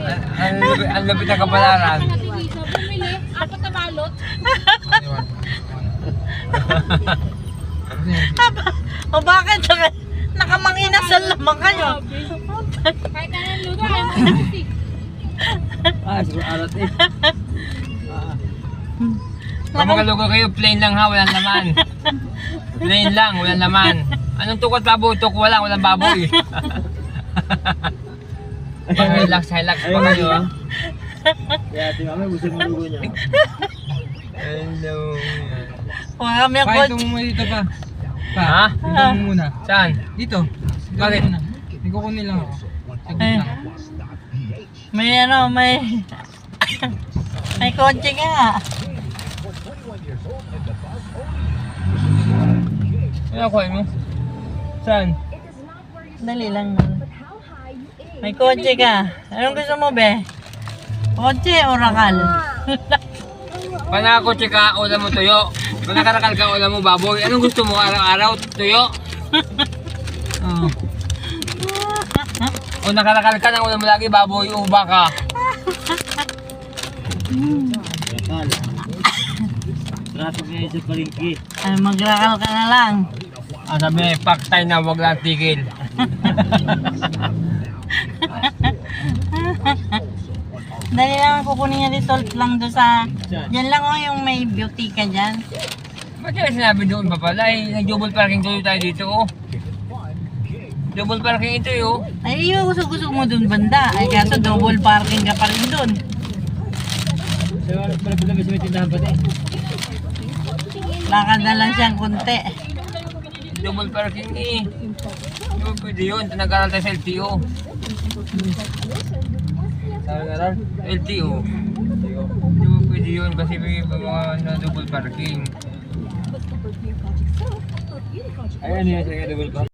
Ang lapit na kapalaran. Bumili, apat na balot. O bakit? Nakamanginasal naman kayo. Kahit na ng luto, ayaw mo musik. Siguro alat eh. Kung magalugo kayo, plain lang ha, walang laman. Plain lang, walang laman. Anong tukot baboy? Tukwa lang, walang baboy. Relax pa kayo ha. Kaya ati mami, gusto mo lugo niya. Hello. Wala kami ang Pakita mo dito pa. Ha? Dito mo muna. Saan? Dito. Dito Bakit? muna. Ikukunin lang ako. Saglit lang. may may kotse nga. Ano kuha mo? Saan? Dali lang. May kotse ka. Anong gusto mo, be? Kotse o rakal? Panako chika, ulam mo tuyo. Panakarakal ka, ulam mo baboy. Anong gusto mo araw-araw? Tuyo? Oh. O nakarakal ka, nang ulam mo lagi baboy o baka. Bakal. Traffic ngayon sa palengke. Ay, magrakal ka na lang. Sabi, paktay na, wag lang tigil. Dali lang kukunin niya result lang doon sa... Yan lang yung may beauty ka dyan. Ba't yung sinabi doon pa pala? Nag-double parking tuloy tayo dito oh. Double parking ito oh. Ay, yung gusto mo doon banda. Ay, kaso double parking ka pa rin doon. So, pala may tindahan pati. Lakad na lang siyang konti. Double parking eh. Di ba pwede yun? Nag-aral tayo sa LTO. LTO. Di ba pwede yun? Kasi may mga na double parking. Ayan yun, sa double pa.